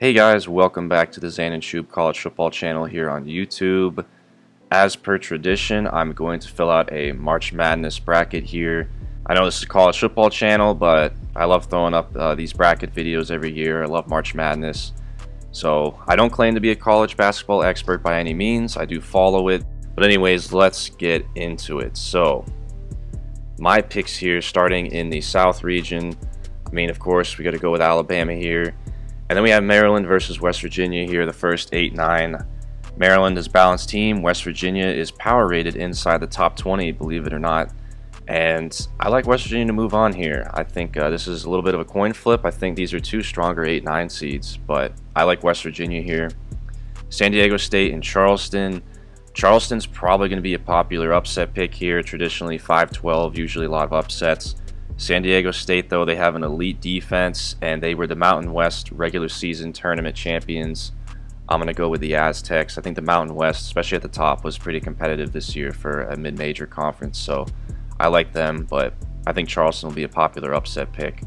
Hey guys, welcome back to the Zane and Shub College Football channel here on YouTube. As per tradition, I'm going to fill out a March Madness bracket here. I know this is a college football channel, but I love throwing up these bracket videos every year. I love March Madness. So I don't claim to be a college basketball expert by any means. I do follow it. But anyways, let's get into it. So my picks here, starting in the South region. I mean, of course, we got to go with Alabama here. And then we have Maryland versus West Virginia here, the first 8-9. Maryland is balanced team. West Virginia is power rated inside the top 20, believe it or not. And I like West Virginia to move on here. I think this is a little bit of a coin flip. I think these are two stronger 8-9 seeds, but I like West Virginia here. San Diego State and Charleston. Charleston's probably going to be a popular upset pick here. Traditionally 5-12, usually a lot of upsets. San Diego State, though, they have an elite defense, and they were the Mountain West regular season tournament champions. I'm going to go with the Aztecs. I think the Mountain West, especially at the top, was pretty competitive this year for a mid-major conference, so I like them, but I think Charleston will be a popular upset pick.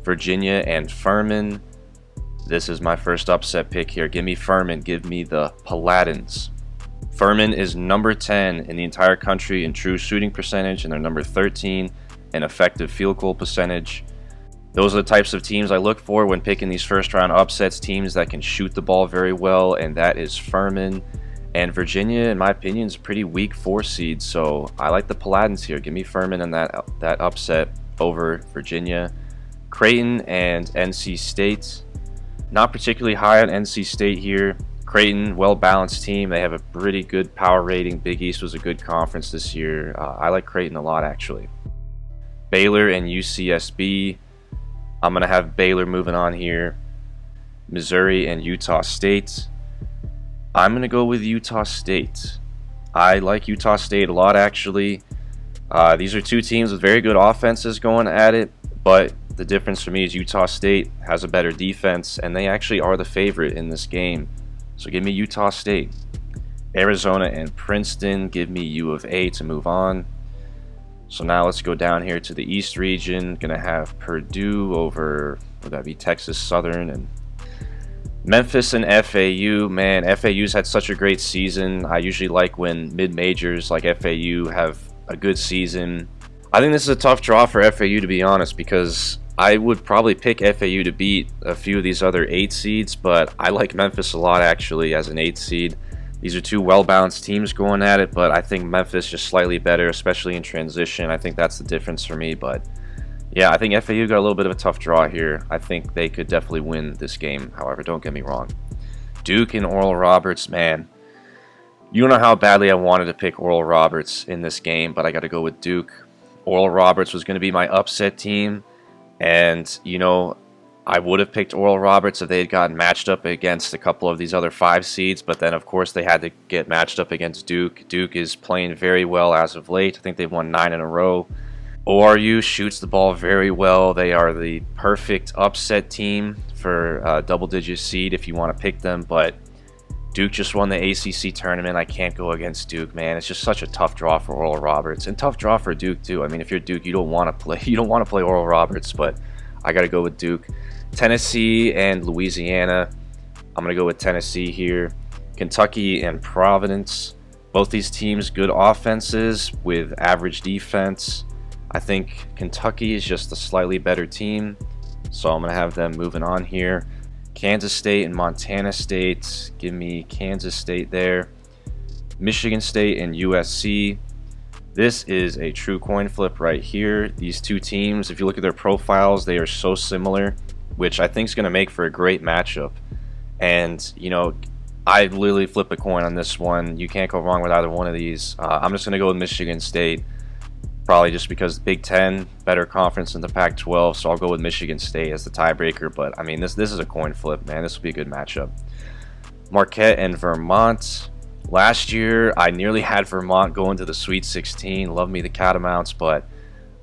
Virginia and Furman. This is my first upset pick here. Give me Furman. Give me the Paladins. Furman is number 10 in the entire country in true shooting percentage, and they're number 13 and effective field goal percentage. Those are the types of teams I look for when picking these first round upsets, teams that can shoot the ball very well, and that is Furman. And Virginia, in my opinion, is a pretty weak 4 seed, so I like the Paladins here. Give me Furman and that upset over Virginia. Creighton and NC State. Not particularly high on NC State here. Creighton, well-balanced team. They have a pretty good power rating. Big East was a good conference this year. I like Creighton a lot, actually. Baylor and UCSB. I'm going to have Baylor moving on here. Missouri and Utah State. I'm going to go with Utah State. I like Utah State a lot, actually. These are two teams with very good offenses going at it, but the difference for me is Utah State has a better defense, and they actually are the favorite in this game. So give me Utah State. Arizona and Princeton. Give me U of A to move on. So now let's go down here to the East region. Gonna have Purdue over, would that be Texas Southern, and Memphis and FAU. Man, FAU's had such a great season. I usually like when mid-majors like FAU have a good season. I think this is a tough draw for FAU, to be honest, because I would probably pick FAU to beat a few of these other 8 seeds, but I like Memphis a lot, actually, as an 8 seed. These are two well-balanced teams going at it, but I think Memphis just slightly better, especially in transition. I think that's the difference for me, but yeah, I think FAU got a little bit of a tough draw here. I think they could definitely win this game, however, don't get me wrong. Duke and Oral Roberts, man. You know how badly I wanted to pick Oral Roberts in this game, but I got to go with Duke. Oral Roberts was going to be my upset team, and, you know, I would have picked Oral Roberts if they had gotten matched up against a couple of these other 5 seeds, but then, of course, they had to get matched up against Duke. Duke is playing very well as of late. I think they've won 9 in a row. ORU shoots the ball very well. They are the perfect upset team for a double-digit seed if you want to pick them, but Duke just won the ACC tournament. I can't go against Duke, man. It's just such a tough draw for Oral Roberts, and tough draw for Duke, too. I mean, if you're Duke, you don't want to play Oral Roberts, but I got to go with Duke. Tennessee and Louisiana. I'm going to go with Tennessee here. Kentucky and Providence. Both these teams good offenses with average defense. I think Kentucky is just a slightly better team, so I'm going to have them moving on here. Kansas State and Montana State. Give me Kansas State there. Michigan State and USC. This is a true coin flip right here. These two teams, if you look at their profiles, they are so similar, which I think is going to make for a great matchup. And, you know, I literally flip a coin on this one. You can't go wrong with either one of these. I'm just going to go with Michigan State, probably just because Big Ten, better conference than the Pac-12, so I'll go with Michigan State as the tiebreaker. But, I mean, this is a coin flip, man. This will be a good matchup. Marquette and Vermont. Last year, I nearly had Vermont going to the Sweet 16. Love me the Catamounts, but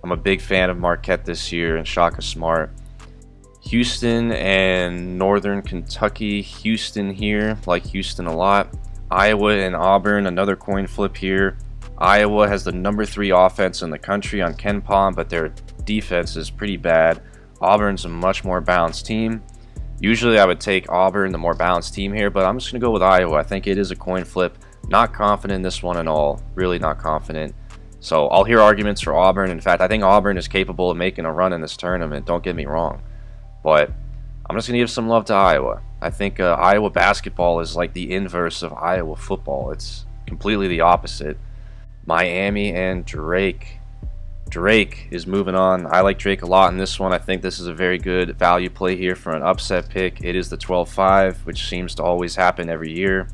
I'm a big fan of Marquette this year and Shaka Smart. Houston and Northern Kentucky. Houston here, like Houston a lot. Iowa and Auburn, another coin flip here. Iowa has the number 3 offense in the country on KenPom, but their defense is pretty bad. Auburn's a much more balanced team. Usually I would take Auburn, the more balanced team here, but I'm just going to go with Iowa. I think it is a coin flip. Not confident in this one at all. Really not confident. So I'll hear arguments for Auburn. In fact, I think Auburn is capable of making a run in this tournament. Don't get me wrong. But I'm just going to give some love to Iowa. I think Iowa basketball is like the inverse of Iowa football. It's completely the opposite. Miami and Drake. Drake is moving on. I like Drake a lot in this one. I think this is a very good value play here for an upset pick. It is the 12-5, which seems to always happen every year.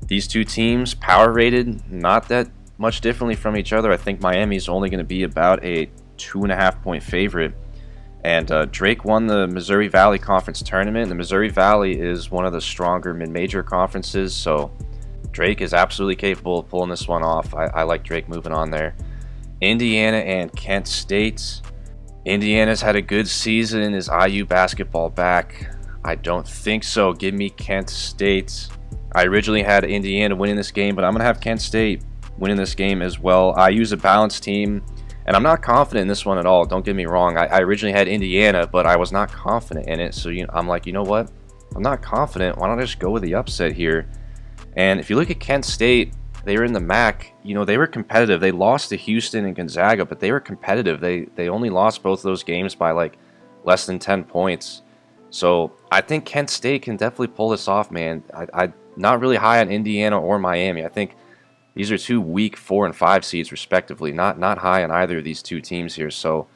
These two teams, power rated, not that much differently from each other. I think Miami's only going to be about a 2.5-point favorite. And Drake won the Missouri Valley Conference tournament. The Missouri Valley is one of the stronger mid-major conferences, so Drake is absolutely capable of pulling this one off. I like Drake moving on there. Indiana and Kent State. Indiana's had a good season. Is IU basketball back? I don't think so. Give me Kent State. I originally had Indiana winning this game, but I'm going to have Kent State winning this game as well. IU's a balanced team, and I'm not confident in this one at all. Don't get me wrong. I originally had Indiana, but I was not confident in it. So I'm like, you know what? I'm not confident. Why don't I just go with the upset here? And if you look at Kent State, they were in the MAC. They were competitive. They lost to Houston and Gonzaga, but they were competitive. They only lost both of those games by like less than 10 points. So I think Kent State can definitely pull this off, man. I'm not really high on Indiana or Miami. I think these are two weak 4 and 5 seeds respectively. Not high on either of these two teams here. So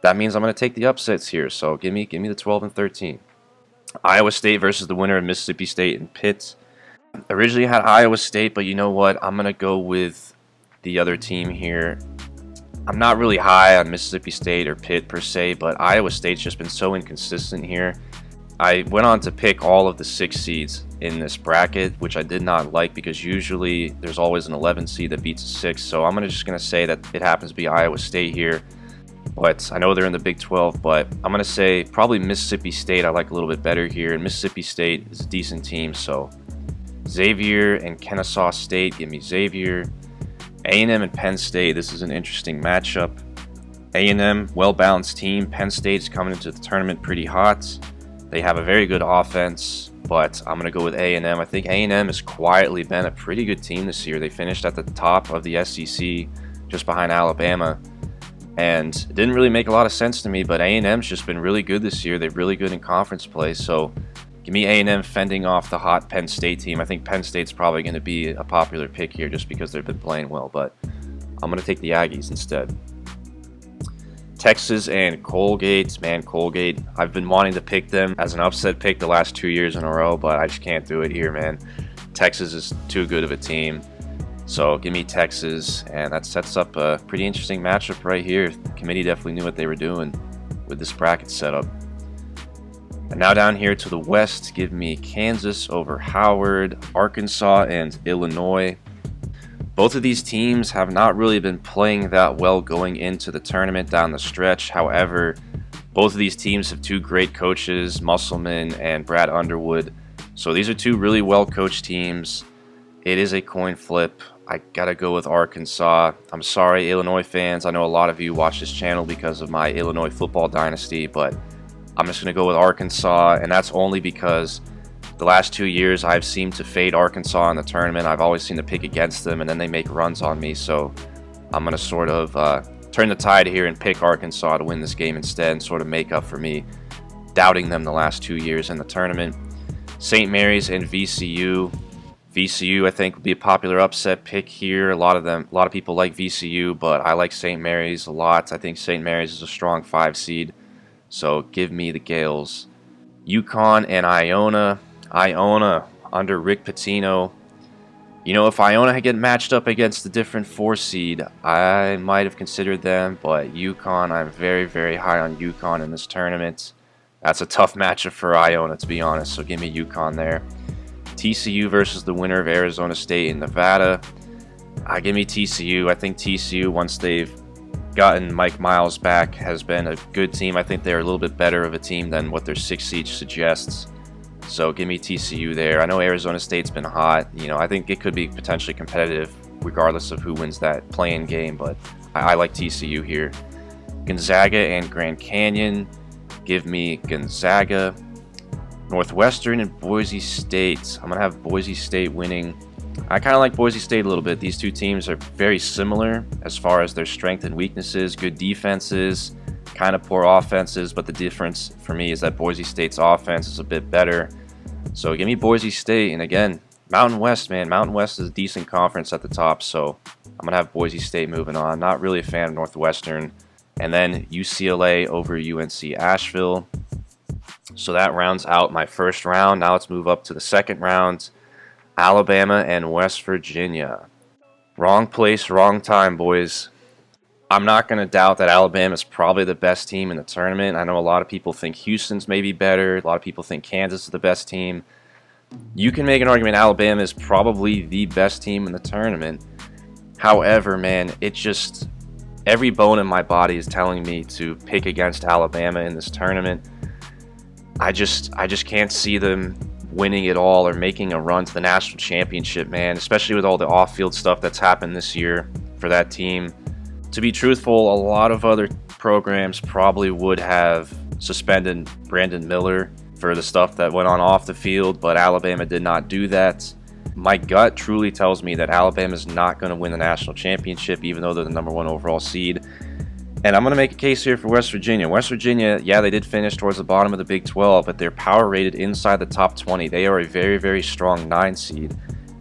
that means I'm going to take the upsets here. So give me the 12 and 13. Iowa State versus the winner of Mississippi State and Pitt. Originally had Iowa State, but you know what? I'm going to go with the other team here. I'm not really high on Mississippi State or Pitt per se, but Iowa State's just been so inconsistent here. I went on to pick all of the 6 seeds in this bracket, which I did not like because usually there's always an 11 seed that beats a 6. So I'm just going to say that it happens to be Iowa State here. But I know they're in the Big 12, but I'm going to say probably Mississippi State I like a little bit better here. And Mississippi State is a decent team, so Xavier and Kennesaw State, give me Xavier. A&M and Penn State, this is an interesting matchup. A&M, well-balanced team. Penn State's coming into the tournament pretty hot. They have a very good offense, but I'm going to go with A&M. I think A&M has quietly been a pretty good team this year. They finished at the top of the SEC, just behind Alabama. And it didn't really make a lot of sense to me, but A&M's just been really good this year. They're really good in conference play, so give me A&M fending off the hot Penn State team. I think Penn State's probably going to be a popular pick here just because they've been playing well, but I'm going to take the Aggies instead. Texas and Colgate. Man, Colgate, I've been wanting to pick them as an upset pick the last 2 years in a row, but I just can't do it here, man. Texas is too good of a team. So give me Texas, and that sets up a pretty interesting matchup right here. The committee definitely knew what they were doing with this bracket setup. And now down here to the west, give me Kansas over Howard, Arkansas, and Illinois. Both of these teams have not really been playing that well going into the tournament down the stretch. However, both of these teams have 2 great coaches, Musselman and Brad Underwood. So these are 2 really well-coached teams. It is a coin flip. I gotta go with Arkansas. I'm sorry, Illinois fans. I know a lot of you watch this channel because of my Illinois football dynasty, but I'm just going to go with Arkansas, and that's only because the last 2 years I've seemed to fade Arkansas in the tournament. I've always seemed to pick against them, and then they make runs on me, so I'm going to sort of turn the tide here and pick Arkansas to win this game instead and sort of make up for me doubting them the last 2 years in the tournament. St. Mary's and VCU. VCU, I think, would be a popular upset pick here. A lot of people like VCU, but I like St. Mary's a lot. I think St. Mary's is a strong 5 seed. So give me the Gales. UConn and Iona. Iona under Rick Pitino. If Iona had get matched up against a different 4 seed, I might have considered them. But UConn, I'm very, very high on UConn in this tournament. That's a tough matchup for Iona, to be honest. So give me UConn there. TCU versus the winner of Arizona State and Nevada. Give me TCU. I think TCU, once they've gotten Mike Miles back, has been a good team. I think they're a little bit better of a team than what their 6 seed suggests. So give me TCU there. I know Arizona State's been hot. I think it could be potentially competitive regardless of who wins that play-in game, but I like TCU here. Gonzaga and Grand Canyon. Give me Gonzaga. Northwestern and Boise State. I'm going to have Boise State winning. I kind of like Boise State a little bit. These two teams are very similar as far as their strengths and weaknesses. Good defenses, kind of poor offenses, but the difference for me is that Boise State's offense is a bit better. So give me Boise State. And again, Mountain West, man. Mountain West is a decent conference at the top, so I'm going to have Boise State moving on. Not really a fan of Northwestern. And then UCLA over UNC Asheville. So that rounds out my first round. Now let's move up to the second round. Alabama and West Virginia. Wrong place, wrong time, boys. I'm not going to doubt that Alabama is probably the best team in the tournament. I know a lot of people think Houston's maybe better. A lot of people think Kansas is the best team. You can make an argument Alabama is probably the best team in the tournament. However, man, it just, every bone in my body is telling me to pick against Alabama in this tournament. I just can't see them winning it all or making a run to the national championship, man, especially with all the off-field stuff that's happened this year for that team. To be truthful, a lot of other programs probably would have suspended Brandon Miller for the stuff that went on off the field, but Alabama did not do that. My gut truly tells me that Alabama is not going to win the national championship, even though they're the #1 overall seed. And I'm going to make a case here for West Virginia. West Virginia, yeah, they did finish towards the bottom of the Big 12, but they're power rated inside the top 20. They are a very, very strong 9 seed.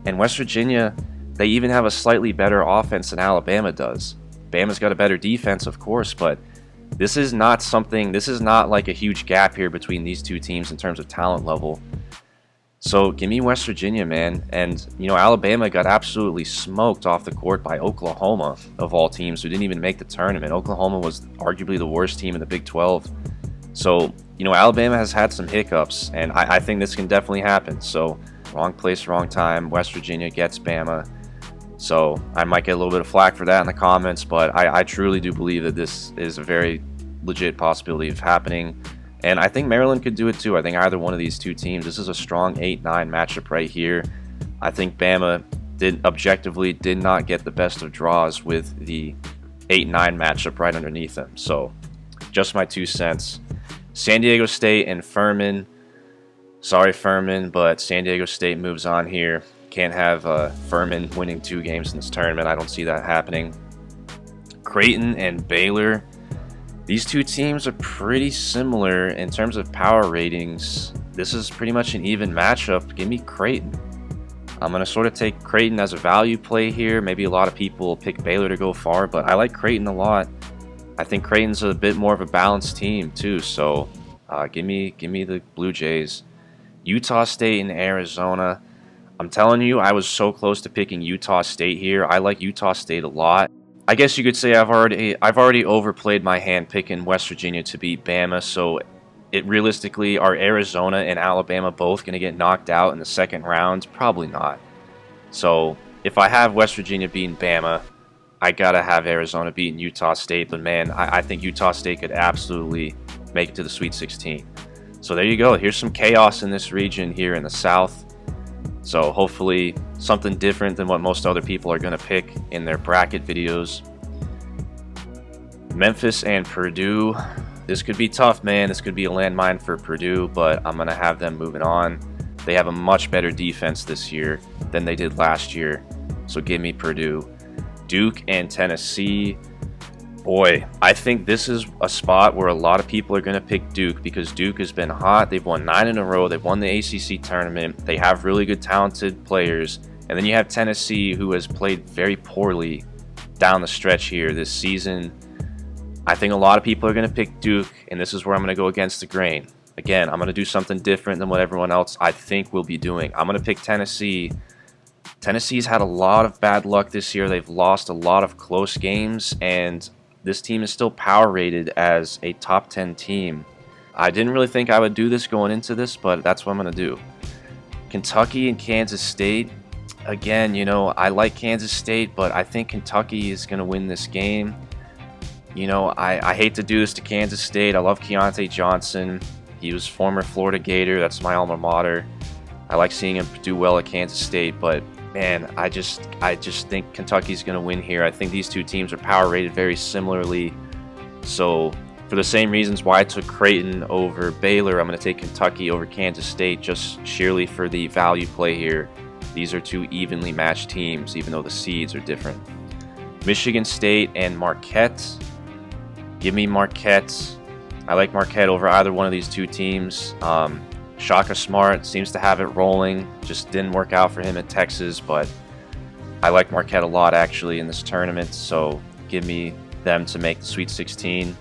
And West Virginia, they even have a slightly better offense than Alabama does. Bama's got a better defense, of course, but this is not like a huge gap here between these two teams in terms of talent level. So give me West Virginia, man. And, you know, Alabama got absolutely smoked off the court by Oklahoma, of all teams, who didn't even make the tournament. Oklahoma was arguably the worst team in the Big 12. So, you know, Alabama has had some hiccups, and I think this can definitely happen. So, wrong place, wrong time. West Virginia gets Bama. So, I might get a little bit of flack for that in the comments, but I truly do believe that this is a very legit possibility of happening. And I think Maryland could do it too. I think either one of these two teams, this is a strong 8-9 matchup right here. I think Bama objectively did not get the best of draws with the 8-9 matchup right underneath them. So just my 2 cents. San Diego State and Furman. Sorry, Furman, but San Diego State moves on here. Can't have Furman winning 2 games in this tournament. I don't see that happening. Creighton and Baylor. These two teams are pretty similar in terms of power ratings. This is pretty much an even matchup. Give me Creighton. I'm going to sort of take Creighton as a value play here. Maybe a lot of people pick Baylor to go far, but I like Creighton a lot. I think Creighton's a bit more of a balanced team too, so give me the Blue Jays. Utah State and Arizona. I'm telling you, I was so close to picking Utah State here. I like Utah State a lot. I guess you could say I've already overplayed my hand picking West Virginia to beat Bama, so realistically, are Arizona and Alabama both going to get knocked out in the second round? Probably not. So if I have West Virginia beating Bama, I got to have Arizona beating Utah State, but man, I think Utah State could absolutely make it to the Sweet 16. So there you go. Here's some chaos in this region here in the South. So hopefully something different than what most other people are going to pick in their bracket videos. Memphis and Purdue. This could be tough, man. This could be a landmine for Purdue, but I'm going to have them moving on. They have a much better defense this year than they did last year. So give me Purdue. Duke and Tennessee. Boy, I think this is a spot where a lot of people are going to pick Duke because Duke has been hot. They've won 9 in a row. They've won the ACC tournament. They have really good, talented players. And then you have Tennessee, who has played very poorly down the stretch here this season. I think a lot of people are going to pick Duke, and this is where I'm going to go against the grain. Again, I'm going to do something different than what everyone else I think will be doing. I'm going to pick Tennessee. Tennessee's had a lot of bad luck this year. They've lost a lot of close games, and this team is still power rated as a top 10 team. I didn't really think I would do this going into this, but that's what I'm going to do. Kentucky and Kansas State. Again, you know, I like Kansas State, but I think Kentucky is going to win this game. You know, I hate to do this to Kansas State. I love Keontae Johnson. He was former Florida Gator. That's my alma mater. I like seeing him do well at Kansas State, but man, I just think Kentucky's going to win here. I think these two teams are power rated very similarly. So For the same reasons why I took Creighton over Baylor, I'm going to take Kentucky over Kansas State just sheerly for the value play here. These are two evenly matched teams, even though the seeds are different. Michigan State and Marquette. Give me Marquette. I like Marquette over either one of these two teams. Shaka Smart seems to have it rolling. Just didn't work out for him at Texas, but I like Marquette a lot actually in this tournament, so give me them to make the Sweet 16.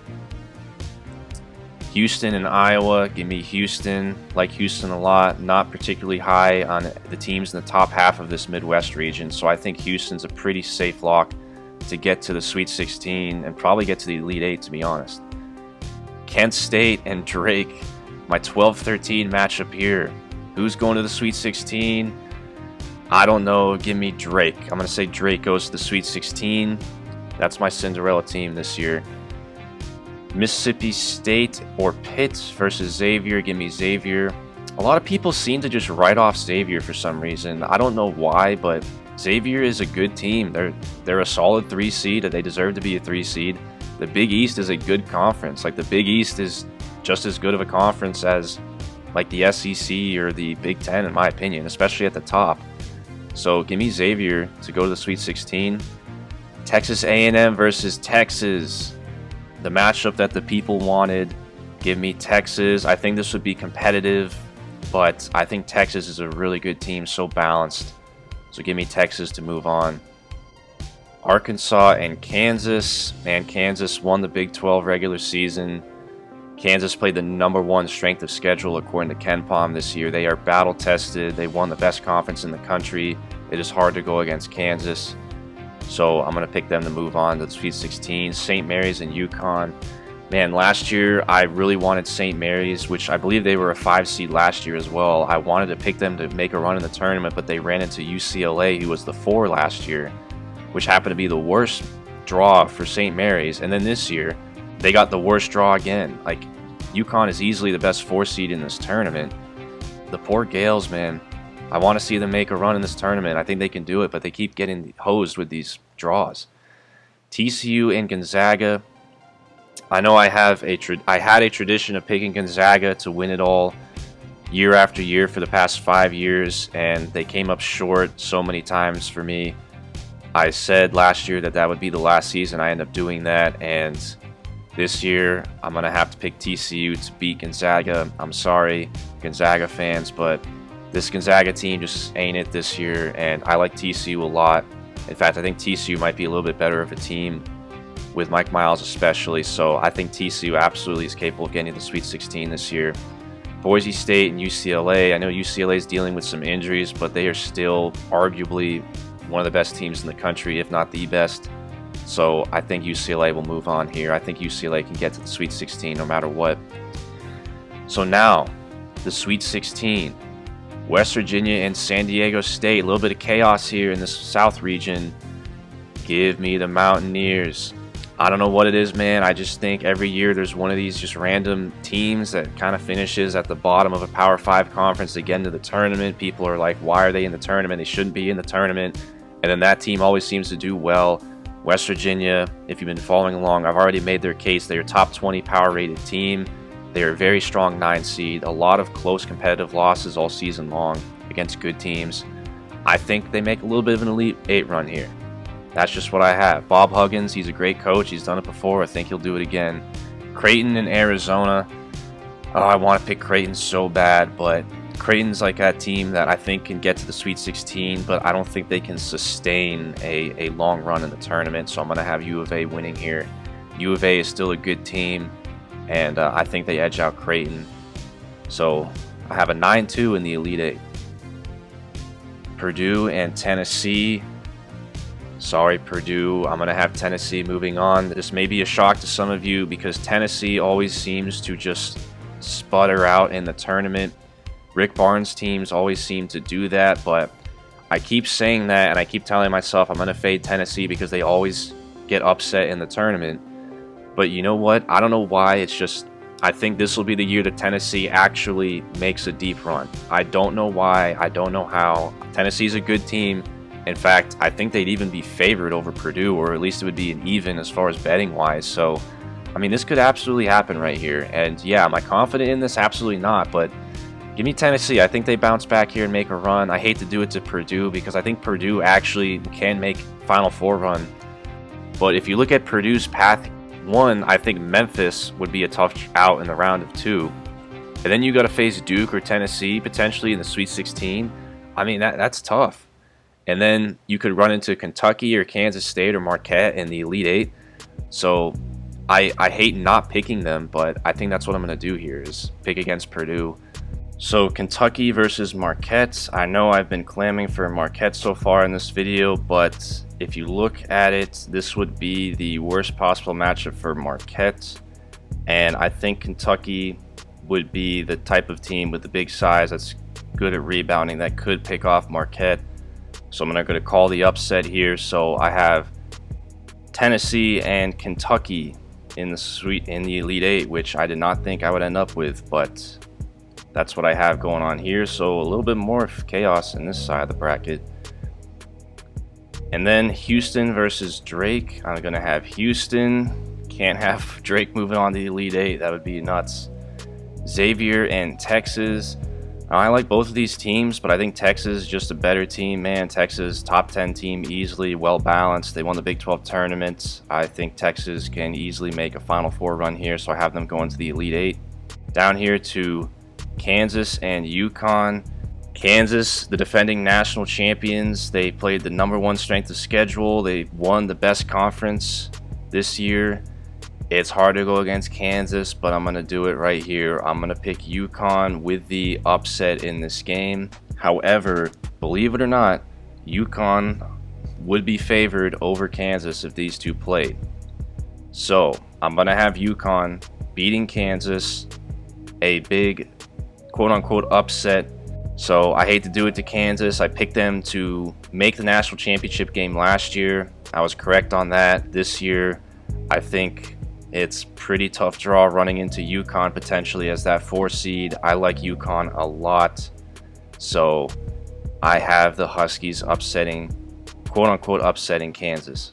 Houston and Iowa, give me Houston. Like Houston a lot, not particularly high on the teams in the top half of this Midwest region, so I think Houston's a pretty safe lock to get to the Sweet 16 and probably get to the Elite 8, to be honest. Kent State and Drake, my 12-13 matchup here. Who's going to the Sweet 16? I don't know. Give me Drake. I'm going to say Drake goes to the Sweet 16. That's my Cinderella team this year. Mississippi State or Pitt versus Xavier. Give me Xavier. A lot of people seem to just write off Xavier for some reason. I don't know why, but Xavier is a good team. They're a solid 3 seed. They deserve to be a 3 seed. The Big East is a good conference. Like, the Big East is just as good of a conference as like the SEC or the Big Ten, in my opinion, especially at the top. So give me Xavier to go to the Sweet 16. Texas A&M versus Texas. The matchup that the people wanted. Give me Texas. I think this would be competitive, but I think Texas is a really good team, so balanced. So give me Texas to move on. Arkansas and Kansas. Man, Kansas won the Big 12 regular season. Kansas played the #1 strength of schedule according to KenPom this year. They are battle tested. They won the best conference in the country. It is hard to go against Kansas. So I'm going to pick them to move on to the Sweet 16. St. Mary's and UConn. Man, last year I really wanted St. Mary's, which I believe they were a 5 seed last year as well. I wanted to pick them to make a run in the tournament, but they ran into UCLA, who was the 4 last year, which happened to be the worst draw for St. Mary's. And then this year, they got the worst draw again. Like, UConn is easily the best 4 seed in this tournament. The poor Gales, man. I want to see them make a run in this tournament. I think they can do it, but they keep getting hosed with these draws. TCU and Gonzaga. I know I had a tradition of picking Gonzaga to win it all year after year for the past 5 years, and they came up short so many times for me. I said last year that would be the last season. I ended up doing that, and this year I'm going to have to pick TCU to beat Gonzaga. I'm sorry, Gonzaga fans, but this Gonzaga team just ain't it this year, and I like TCU a lot. In fact, I think TCU might be a little bit better of a team, with Mike Miles especially, so I think TCU absolutely is capable of getting to the Sweet 16 this year. Boise State and UCLA. I know UCLA is dealing with some injuries, but they are still arguably one of the best teams in the country, if not the best. So I think UCLA will move on here. I think UCLA can get to the Sweet 16 no matter what. So now, the Sweet 16. West Virginia and San Diego State. A little bit of chaos here in this South region. Give me the Mountaineers. I don't know what it is, man. I just think every year there's one of these just random teams that kind of finishes at the bottom of a Power 5 conference to get into the tournament. People are like, why are they in the tournament? They shouldn't be in the tournament. And then that team always seems to do well. West Virginia, if you've been following along, I've already made their case. They're a top 20 power rated team. They are a very strong 9 seed. A lot of close competitive losses all season long against good teams. I think they make a little bit of an Elite 8 run here. That's just what I have. Bob Huggins, he's a great coach. He's done it before. I think he'll do it again. Creighton and Arizona. Oh, I want to pick Creighton so bad, but Creighton's like that team that I think can get to the Sweet 16, but I don't think they can sustain a long run in the tournament, so I'm going to have U of A winning here. U of A is still a good team, and I think they edge out Creighton. So I have a 9-2 in the Elite 8. Purdue and Tennessee. Sorry, Purdue. I'm going to have Tennessee moving on. This may be a shock to some of you because Tennessee always seems to just sputter out in the tournament. Rick Barnes' teams always seem to do that, but I keep saying that and I keep telling myself I'm going to fade Tennessee because they always get upset in the tournament. But you know what? I don't know why. It's just I think this will be the year that Tennessee actually makes a deep run. I don't know why. I don't know how. Tennessee's a good team. In fact, I think they'd even be favored over Purdue, or at least it would be an even as far as betting wise. So I mean, this could absolutely happen right here. And yeah, am I confident in this? Absolutely not. But give me Tennessee. I think they bounce back here and make a run. I hate to do it to Purdue because I think Purdue actually can make Final Four run. But if you look at Purdue's path, one, I think Memphis would be a tough out in the round of 2. And then you got to face Duke or Tennessee potentially in the Sweet 16. I mean, that's tough. And then you could run into Kentucky or Kansas State or Marquette in the Elite 8. So I hate not picking them, but I think that's what I'm going to do here is pick against Purdue. So Kentucky versus Marquette. I know I've been clamming for Marquette so far in this video, but if you look at it, this would be the worst possible matchup for Marquette. And I think Kentucky would be the type of team with the big size that's good at rebounding that could pick off Marquette. So I'm going to call the upset here. So I have Tennessee and Kentucky in the Elite 8, which I did not think I would end up with, but that's what I have going on here. So a little bit more chaos in this side of the bracket. And then Houston versus Drake. I'm going to have Houston. Can't have Drake moving on to the Elite 8. That would be nuts. Xavier and Texas. I like both of these teams, but I think Texas is just a better team, man. Texas, top 10 team, easily, well-balanced. They won the Big 12 tournament. I think Texas can easily make a Final Four run here, so I have them going to the Elite 8. Down here to Kansas and UConn. Kansas, the defending national champions. They played the #1 strength of schedule. They won the best conference this year. It's hard to go against Kansas, but I'm going to do it right here. I'm going to pick UConn with the upset in this game. However, believe it or not, UConn would be favored over Kansas if these two played. So I'm going to have UConn beating Kansas, a big quote-unquote upset. So I hate to do it to Kansas. I picked them to make the national championship game last year. I was correct on that. This year, I think it's pretty tough draw running into UConn potentially as that 4 seed. I like UConn a lot. So I have the Huskies upsetting, quote-unquote upsetting Kansas.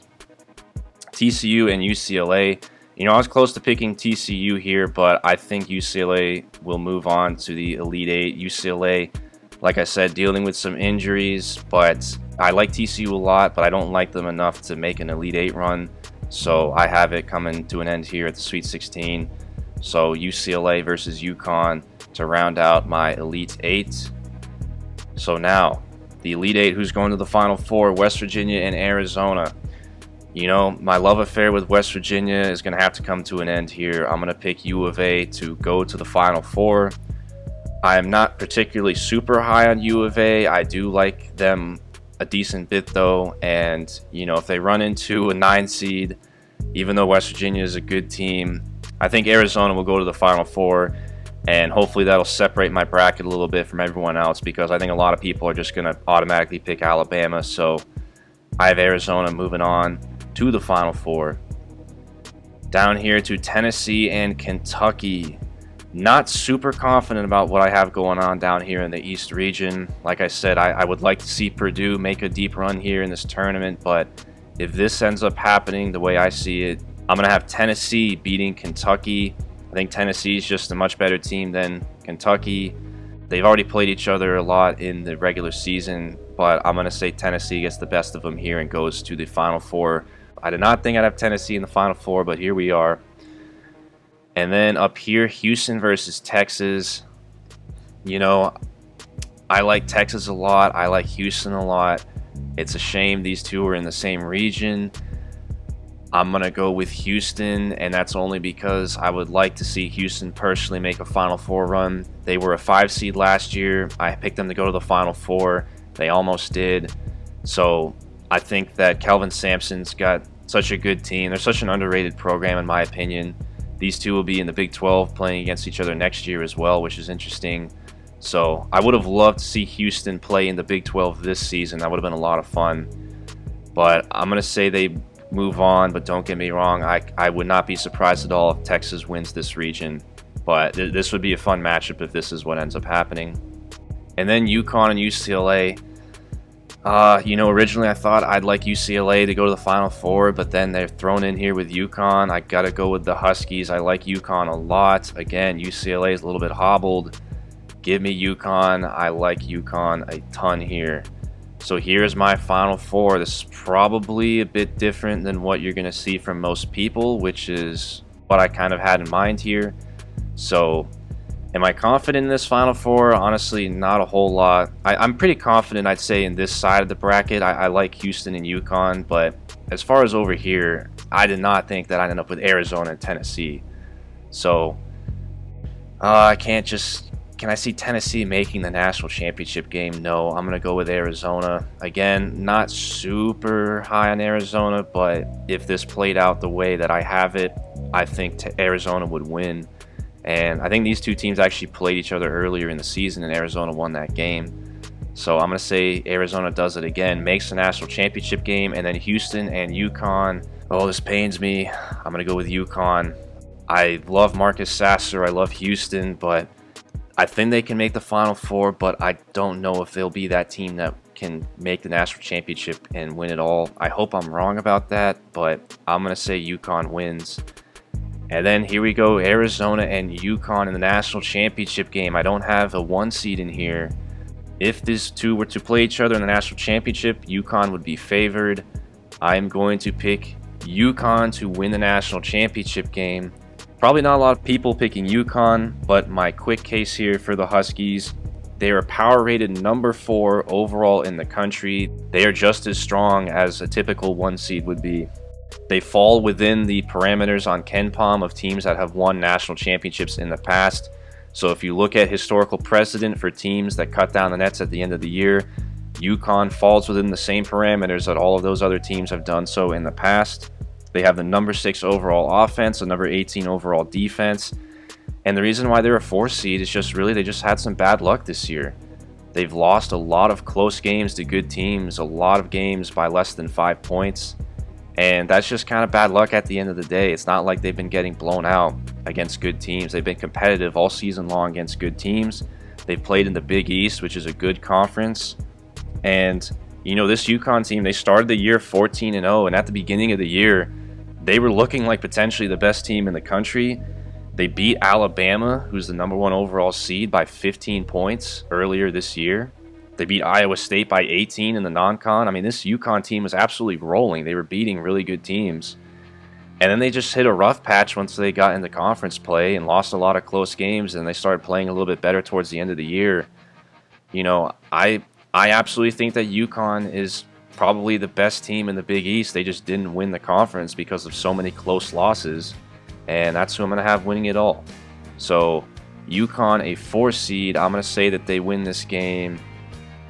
TCU and UCLA. You know, I was close to picking TCU here, but I think UCLA will move on to the Elite 8. UCLA, like I said, dealing with some injuries, but I like TCU a lot, but I don't like them enough to make an Elite 8 run. So I have it coming to an end here at the Sweet 16. So UCLA versus UConn to round out my Elite 8. So now, the Elite 8, who's going to the Final Four? West Virginia and Arizona. You know, my love affair with West Virginia is going to have to come to an end here. I'm going to pick U of A to go to the Final Four. I am not particularly super high on U of A. I do like them a decent bit though, and you know, if they run into a 9 seed, even though West Virginia is a good team, I think Arizona will go to the Final Four, and hopefully that'll separate my bracket a little bit from everyone else, because I think a lot of people are just going to automatically pick Alabama. So I have Arizona moving on to the Final Four. Down here to Tennessee and Kentucky. Not super confident about what I have going on down here in the East region. Like I said, I would like to see Purdue make a deep run here in this tournament, but if this ends up happening the way I see it, I'm going to have Tennessee beating Kentucky. I think Tennessee is just a much better team than Kentucky. They've already played each other a lot in the regular season, but I'm going to say Tennessee gets the best of them here and goes to the Final Four. I did not think I'd have Tennessee in the Final Four, but here we are. And then up here, Houston versus Texas. You know, I like Texas a lot. I like Houston a lot. It's a shame these two are in the same region. I'm going to go with Houston, and that's only because I would like to see Houston personally make a Final Four run. They were a 5 seed last year. I picked them to go to the Final Four. They almost did. So I think that Kelvin Sampson's got such a good team. They're such an underrated program in my opinion. These two will be in the Big 12 playing against each other next year as well, which is interesting. So I would have loved to see Houston play in the Big 12 this season. That would have been a lot of fun. But I'm going to say they move on, but don't get me wrong. I would not be surprised at all if Texas wins this region. But this would be a fun matchup if this is what ends up happening. And then UConn and UCLA. Originally I thought I'd like UCLA to go to the Final Four, but then they're thrown in here with UConn. I gotta go with the Huskies. I like UConn a lot. Again, UCLA is a little bit hobbled. Give me UConn. I like UConn a ton here. So here's my Final Four. This is probably a bit different than what you're gonna see from most people, which is what I kind of had in mind here. So am I confident in this Final Four? Honestly, not a whole lot. I'm pretty confident, I'd say, in this side of the bracket. I like Houston and UConn, but as far as over here, I did not think that I'd end up with Arizona and Tennessee. So can I see Tennessee making the national championship game? No, I'm going to go with Arizona. Again, not super high on Arizona, but if this played out the way that I have it, I think Arizona would win. And I think these two teams actually played each other earlier in the season, and Arizona won that game. So I'm going to say Arizona does it again, makes the national championship game, and then Houston and UConn. Oh, this pains me. I'm going to go with UConn. I love Marcus Sasser. I love Houston, but I think they can make the Final Four, but I don't know if they'll be that team that can make the national championship and win it all. I hope I'm wrong about that, but I'm going to say UConn wins. And then here we go, Arizona and UConn in the national championship game. I don't have a 1 seed in here. If these two were to play each other in the national championship, UConn would be favored. I am going to pick UConn to win the national championship game. Probably not a lot of people picking UConn, but my quick case here for the Huskies. They are power rated number 4 overall in the country. They are just as strong as a typical 1 seed would be. They fall within the parameters on KenPom of teams that have won national championships in the past. So if you look at historical precedent for teams that cut down the nets at the end of the year, UConn falls within the same parameters that all of those other teams have done so in the past. They have the number 6 overall offense, the number 18 overall defense. And the reason why they're a 4 seed is just really they just had some bad luck this year. They've lost a lot of close games to good teams, a lot of games by less than 5 points. And that's just kind of bad luck at the end of the day. It's not like they've been getting blown out against good teams. They've been competitive all season long against good teams. They've played in the Big East, which is a good conference. And, this UConn team, they started the year 14-0. And at the beginning of the year, they were looking like potentially the best team in the country. They beat Alabama, who's the number 1 overall seed, by 15 points earlier this year. They beat Iowa State by 18 in the non-con. I mean, this UConn team was absolutely rolling. They were beating really good teams. And then they just hit a rough patch once they got into conference play and lost a lot of close games, and they started playing a little bit better towards the end of the year. I absolutely think that UConn is probably the best team in the Big East. They just didn't win the conference because of so many close losses, and that's who I'm going to have winning it all. So UConn, a 4 seed, I'm going to say that they win this game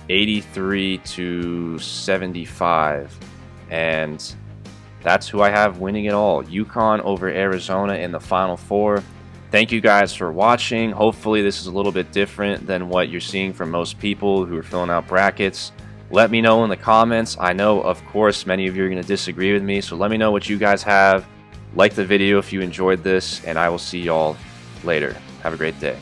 83-75, and that's who I have winning it all. UConn over Arizona in the Final Four. Thank you guys for watching. Hopefully this is a little bit different than what you're seeing from most people who are filling out brackets. Let me know in the comments. I know, of course, many of you are going to disagree with me, so let me know what you guys have. Like the video if you enjoyed this, and I will see y'all later. Have a great day.